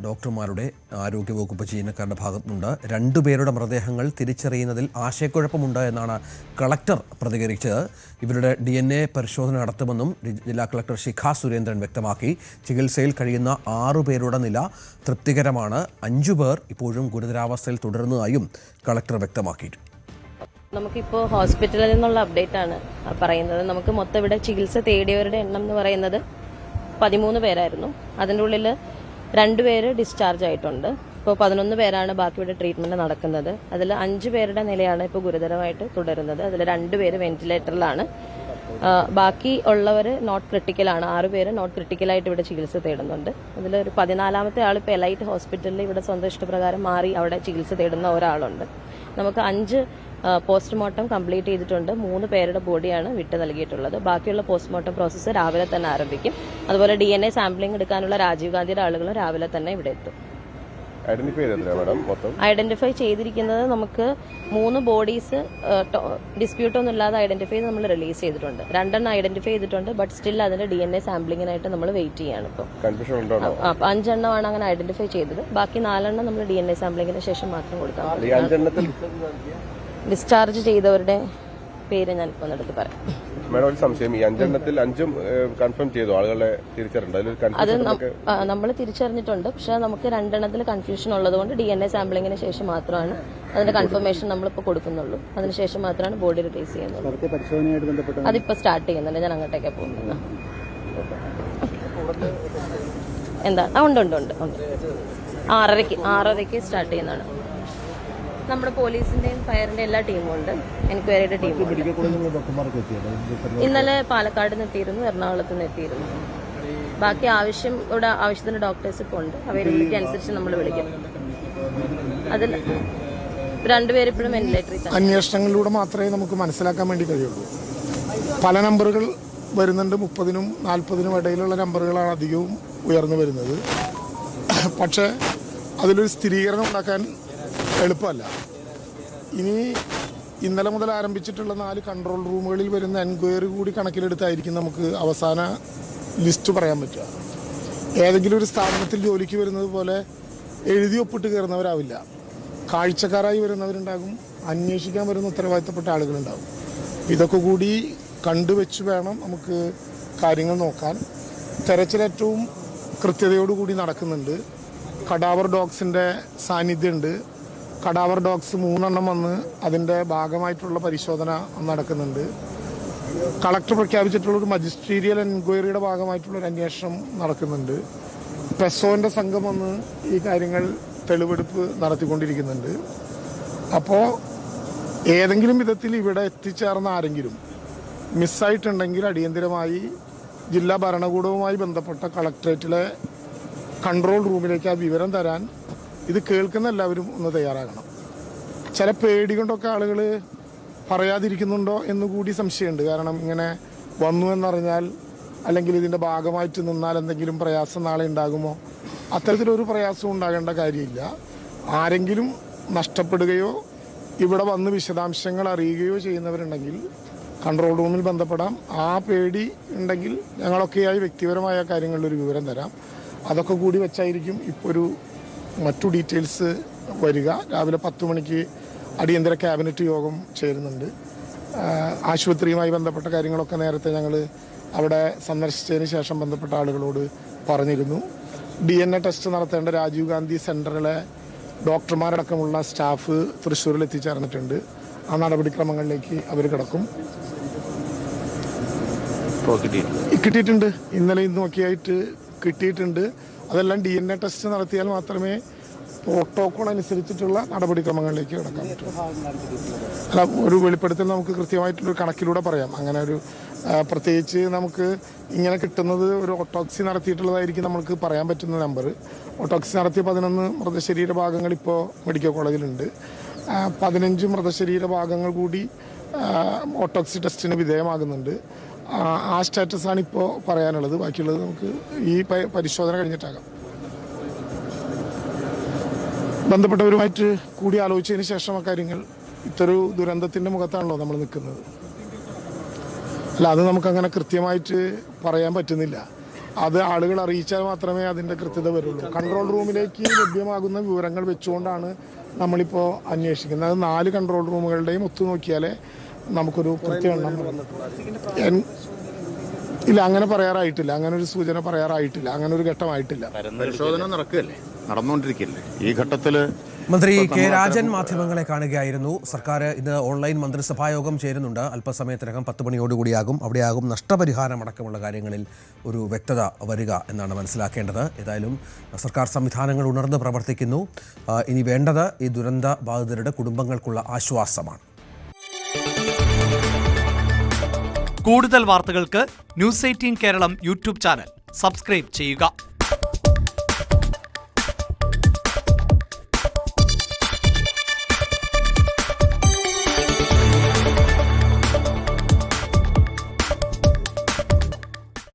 ഡോക്ടർമാരുടെ ആരോഗ്യവകുപ്പ് ജീവനക്കാരുടെ ഭാഗത്തുനിന്നുണ്ട്. രണ്ടുപേരുടെ മൃതദേഹങ്ങൾ തിരിച്ചറിയുന്നതിൽ ആശയക്കുഴപ്പമുണ്ട് എന്നാണ് കളക്ടർ പ്രതികരിച്ചത്. ഇവരുടെ DNA പരിശോധന നടത്തുമെന്നും ജില്ലാ കളക്ടർ ശിഖ സുരേന്ദ്രൻ വ്യക്തമാക്കി. ചികിത്സയിൽ കഴിയുന്ന 6 പേരുടെ നില തൃപ്തികരമാണ്. 5 പേർ ഇപ്പോഴും ഗുരുതരാവസ്ഥയിൽ തുടരുന്നതായും കളക്ടർ വ്യക്തമാക്കി. നമുക്കിപ്പോൾ ഹോസ്പിറ്റലിൽ നിന്നുള്ള അപ്ഡേറ്റ് ആണ് പറയുന്നത്. നമുക്ക് മൊത്തം ഇവിടെ ചികിത്സ തേടിയവരുടെ എണ്ണം എന്ന് പറയുന്നത് 13 പേരായിരുന്നു. അതിൻ്റെ ഉള്ളിൽ 2 പേര് ഡിസ്ചാർജ് ആയിട്ടുണ്ട്. ഇപ്പോൾ 11 പേരാണ് ബാക്കി ഇവിടെ ട്രീറ്റ്മെന്റ് നടക്കുന്നത്. അതിൽ 5 പേരുടെ നിലയാണ് ഇപ്പോൾ ഗുരുതരമായിട്ട് തുടരുന്നത്. അതിൽ 2 പേര് വെന്റിലേറ്ററിലാണ്. ബാക്കി ഉള്ളവർ നോട്ട് ക്രിട്ടിക്കലാണ്. 6 പേര് നോട്ട് ക്രിട്ടിക്കലായിട്ട് ഇവിടെ ചികിത്സ തേടുന്നുണ്ട്. അതിലൊരു 14ാമത്തെ ആൾ ഇപ്പോൾ എലൈറ്റ് ഹോസ്പിറ്റലിൽ ഇവിടെ സ്വന്തം ഇഷ്ടപ്രകാരം മാറി അവിടെ ചികിത്സ തേടുന്ന ഒരാളുണ്ട്. നമുക്ക് 5 പോസ്റ്റ്മോർട്ടം കംപ്ലീറ്റ് ചെയ്തിട്ടുണ്ട്. 3 പേരുടെ ബോഡിയാണ് വിട്ടു നൽകിയിട്ടുള്ളത്. ബാക്കിയുള്ള പോസ്റ്റ്മോർട്ടം പ്രോസസ്സ് രാവിലെ തന്നെ ആരംഭിക്കും. അതുപോലെ DNA സാമ്പിളിംഗ് എടുക്കാനുള്ള രാജീവ് ഗാന്ധിയുടെ ആളുകൾ രാവിലെ തന്നെ ഇവിടെ എത്തും. ഐഡന്റിഫൈ ചെയ്തിരിക്കുന്നത് നമുക്ക് 3 ബോഡീസ് ഡിസ്പ്യൂട്ട് ഒന്നും ഇല്ലാതെ ഐഡന്റിഫൈ ചെയ്ത് നമ്മൾ റിലീസ് ചെയ്തിട്ടുണ്ട്. 2 ഐഡന്റിഫൈ ചെയ്തിട്ടുണ്ട്. ബട്ട് സ്റ്റിൽ അതിന്റെ DNA സാമ്പിളിങ്ങിനായിട്ട് നമ്മൾ വെയിറ്റ് ചെയ്യാണ്. ഇപ്പോൾ 5 എണ്ണമാണ് അങ്ങനെ ഐഡന്റിഫൈ ചെയ്തത്. ബാക്കി 4 നമ്മൾ DNA സാമ്പിളിങ്ങിന് ശേഷം മാത്രം കൊടുക്കാം. ഡിസ്ചാർജ് ചെയ്തവരുടെ പേര് ഞാൻ ഇപ്പോൾ എടുത്ത് പറയാം. സംശയം ഈ 5 എണ്ണത്തിൽ 5ഉം കൺഫേം ചെയ്തു ആളുകളെ അത് നമ്മൾ തിരിച്ചറിഞ്ഞിട്ടുണ്ട്. പക്ഷെ നമുക്ക് 2 എണ്ണത്തിൽ കൺഫ്യൂഷൻ ഉള്ളതുകൊണ്ട് DNA സാമ്പിളിങ്ങിന് ശേഷം മാത്രമാണ് അതിന്റെ കൺഫർമേഷൻ നമ്മളിപ്പോൾ കൊടുക്കുന്നുള്ളൂ. അതിനുശേഷം മാത്രമാണ് ബോഡി റിലീസ് ചെയ്യുന്നത്. അതിപ്പോൾ സ്റ്റാർട്ട് ചെയ്യുന്നുണ്ട്. ഞാൻ അങ്ങോട്ടേക്കാണ് പോകുന്നത്. എന്താ ഉണ്ട് 6:30 സ്റ്റാർട്ട് ചെയ്യുന്നതാണ്. നമ്മുടെ പോലീസിന്റെയും ഫയറിന്റെ എല്ലാ ടീമും ഉണ്ട്. എൻക്വയറിയുടെ ടീമും ഇന്നലെ പാലക്കാട് നിന്ന് എത്തിയിരുന്നു, എറണാകുളത്ത് നിന്ന് എത്തിയിരുന്നു. ബാക്കി ആവശ്യത്തിന് ഡോക്ടേഴ്സ് ഇപ്പോൾ ഉണ്ട്. അവൈലബിലിറ്റി അനുസരിച്ച് നമ്മൾ വിളിക്കും. അതിൽ 2 പേര് ഇപ്പോഴും വെന്റിലേറ്ററിൽ. അന്വേഷണങ്ങളിലൂടെ മാത്രമേ നമുക്ക് മനസ്സിലാക്കാൻ വേണ്ടി കഴിയുള്ളൂ. പല നമ്പറുകൾ വരുന്നുണ്ട്. 30നും 40നും ഇടയിലുള്ള നമ്പറുകളാണ് അധികവും ഉയർന്നു വരുന്നത്. പക്ഷെ അതിലൊരു സ്ഥിരീകരണം ഉണ്ടാക്കാൻ എളുപ്പമല്ല. ഇന്നലെ മുതൽ ആരംഭിച്ചിട്ടുള്ള 4 കൺട്രോൾ റൂമുകളിൽ വരുന്ന എൻക്വയറി കൂടി കണക്കിലെടുത്തായിരിക്കും നമുക്ക് അവസാന ലിസ്റ്റ് പറയാൻ പറ്റുക. ഏതെങ്കിലും ഒരു സ്ഥാപനത്തിൽ ജോലിക്ക് വരുന്നത് പോലെ എഴുതി ഒപ്പിട്ട് കയറുന്നവരാവില്ല. കാഴ്ചക്കാരായി വരുന്നവരുണ്ടാകും, അന്വേഷിക്കാൻ വരുന്ന ഉത്തരവാദിത്തപ്പെട്ട ആളുകളുണ്ടാകും. ഇതൊക്കെ കൂടി കണ്ടുവെച്ച് വേണം നമുക്ക് കാര്യങ്ങൾ നോക്കാൻ. തെരച്ചിലേറ്റവും കൃത്യതയോടുകൂടി നടക്കുന്നുണ്ട്. കടാവർ ഡോഗ്സിൻ്റെ സാന്നിധ്യമുണ്ട്. കടാവർ ഡോഗ്സ് 3 എണ്ണം വന്ന് അതിൻ്റെ ഭാഗമായിട്ടുള്ള പരിശോധന നടക്കുന്നുണ്ട്. കളക്ടർ പ്രഖ്യാപിച്ചിട്ടുള്ള ഒരു മജിസ്ട്രീരിയൽ എൻക്വയറിയുടെ ഭാഗമായിട്ടുള്ളൊരു അന്വേഷണം നടക്കുന്നുണ്ട്. പെസോന്റെ സംഘം വന്ന് ഈ കാര്യങ്ങൾ തെളിവെടുപ്പ് നടത്തിക്കൊണ്ടിരിക്കുന്നുണ്ട്. അപ്പോൾ ഏതെങ്കിലും വിധത്തിൽ ഇവിടെ എത്തിച്ചേർന്ന ആരെങ്കിലും മിസ്സായിട്ടുണ്ടെങ്കിൽ അടിയന്തിരമായി ജില്ലാ ഭരണകൂടവുമായി ബന്ധപ്പെട്ട കളക്ടറേറ്റിലെ കൺട്രോൾ റൂമിലേക്ക് ആ വിവരം തരാൻ ഇത് കേൾക്കുന്ന എല്ലാവരും ഒന്ന് തയ്യാറാകണം. ചില പേടി കൊണ്ടൊക്കെ ആളുകൾ പറയാതിരിക്കുന്നുണ്ടോ എന്നുകൂടി സംശയമുണ്ട്. കാരണം ഇങ്ങനെ വന്നു എന്നറിഞ്ഞാൽ അല്ലെങ്കിൽ ഇതിൻ്റെ ഭാഗമായിട്ട് നിന്നാൽ എന്തെങ്കിലും പ്രയാസം നാളെ ഉണ്ടാകുമോ? അത്തരത്തിലൊരു പ്രയാസവും ഉണ്ടാകേണ്ട കാര്യമില്ല. ആരെങ്കിലും നഷ്ടപ്പെടുകയോ ഇവിടെ വന്ന് വിശദാംശങ്ങൾ അറിയുകയോ ചെയ്യുന്നവരുണ്ടെങ്കിൽ കൺട്രോൾ റൂമിൽ ബന്ധപ്പെടാം. ആ പേടി ഉണ്ടെങ്കിൽ ഞങ്ങളൊക്കെയായി വ്യക്തിപരമായ കാര്യങ്ങളിലൊരു വിവരം തരാം. അതൊക്കെ കൂടി വെച്ചായിരിക്കും ഇപ്പോൾ മറ്റു ഡീറ്റെയിൽസ് വരിക. രാവിലെ 10 മണിക്ക് അടിയന്തര ക്യാബിനറ്റ് യോഗം ചേരുന്നുണ്ട്. ആശുപത്രിയുമായി ബന്ധപ്പെട്ട കാര്യങ്ങളൊക്കെ നേരത്തെ ഞങ്ങൾ അവിടെ സന്ദർശിച്ചതിന് ശേഷം ബന്ധപ്പെട്ട ആളുകളോട് പറഞ്ഞിരുന്നു. DNA ടെസ്റ്റ് നടത്തേണ്ട രാജീവ് ഗാന്ധി സെൻറ്ററിലെ ഡോക്ടർമാരടക്കമുള്ള സ്റ്റാഫ് തൃശ്ശൂരിൽ എത്തിച്ചേർന്നിട്ടുണ്ട്. ആ നടപടിക്രമങ്ങളിലേക്ക് അവർ കിടക്കും. കിട്ടിയിട്ടുണ്ട്. ഇന്നലെ ഇന്നൊക്കെ ആയിട്ട് കിട്ടിയിട്ടുണ്ട്. അതെല്ലാം DNA ടെസ്റ്റ് നടത്തിയാൽ മാത്രമേ പ്രോട്ടോകോൾ അനുസരിച്ചിട്ടുള്ള നടപടിക്രമങ്ങളിലേക്ക് കിടക്കാൻ പറ്റൂ. അല്ല, ഒരു വെളിപ്പെടുത്തൽ നമുക്ക് കൃത്യമായിട്ടൊരു കണക്കിലൂടെ പറയാം. അങ്ങനെ ഒരു പ്രത്യേകിച്ച് നമുക്ക് ഇങ്ങനെ കിട്ടുന്നത് ഒരു ഓട്ടോപ്സി നടത്തിയിട്ടുള്ളതായിരിക്കും നമുക്ക് പറയാൻ പറ്റുന്ന നമ്പർ. ഓട്ടോപ്സി നടത്തിയ 11 മൃതശരീര ഭാഗങ്ങൾ ഇപ്പോൾ മെഡിക്കൽ കോളേജിലുണ്ട്. 15 മൃതശരീര ഭാഗങ്ങൾ കൂടി ഓട്ടോപ്സി ടെസ്റ്റിന് വിധേയമാകുന്നുണ്ട്. ആ സ്റ്റാറ്റസാണ് ഇപ്പോൾ പറയാനുള്ളത്. ബാക്കിയുള്ളത് നമുക്ക് ഈ പരിശോധന കഴിഞ്ഞിട്ടാകാം. ബന്ധപ്പെട്ടവരുമായിട്ട് കൂടി ആലോചിച്ചതിന് ശേഷം ആ കാര്യങ്ങൾ, ഇത്തൊരു ദുരന്തത്തിൻ്റെ മുഖത്താണല്ലോ നമ്മൾ നിൽക്കുന്നത്. അല്ല, അത് നമുക്കങ്ങനെ കൃത്യമായിട്ട് പറയാൻ പറ്റുന്നില്ല. അത് ആളുകൾ അറിയിച്ചാൽ മാത്രമേ അതിൻ്റെ കൃത്യത വരുള്ളൂ. കൺട്രോൾ റൂമിലേക്ക് ലഭ്യമാകുന്ന വിവരങ്ങൾ വെച്ചുകൊണ്ടാണ് നമ്മളിപ്പോൾ അന്വേഷിക്കുന്നത്. അത് 4 കൺട്രോൾ റൂമുകളുടെയും ഒത്തുനോക്കിയാലേ നമുക്കൊരു കൃത്യമെണ്ണം ഇല്ല. അങ്ങനെ പറയാറായിട്ടില്ല, അങ്ങനെ ഒരു സൂചന പറയാറായിട്ടില്ല, അങ്ങനെ ഒരു ഘട്ടമായിട്ടില്ല. പരിശോധന നടന്നുകൊണ്ടിരിക്കുകയല്ലേ ഈ ഘട്ടത്തിൽ. മന്ത്രി കെ രാജൻ മാധ്യമങ്ങളെ കാണുകയായിരുന്നു. സർക്കാർ ഇന്ന് ഓൺലൈൻ മന്ത്രിസഭായോഗം ചേരുന്നുണ്ട്. അല്പസമയത്തിനകം 10 മണിയോടുകൂടിയാകും. അവിടെയാകും നഷ്ടപരിഹാരമടക്കമുള്ള കാര്യങ്ങളിൽ ഒരു വ്യക്തത വരിക എന്നാണ് മനസ്സിലാക്കേണ്ടത്. ഏതായാലും സർക്കാർ സംവിധാനങ്ങൾ ഉണർന്ന് പ്രവർത്തിക്കുന്നു. ഇനി വേണ്ടത് ഈ ദുരന്ത ബാധിതരുടെ കുടുംബങ്ങൾക്കുള്ള ആശ്വാസമാണ്. കൂടുതൽ വാർത്തകൾക്ക് news 18 Keralam YouTube channel subscribe ചെയ്യുക.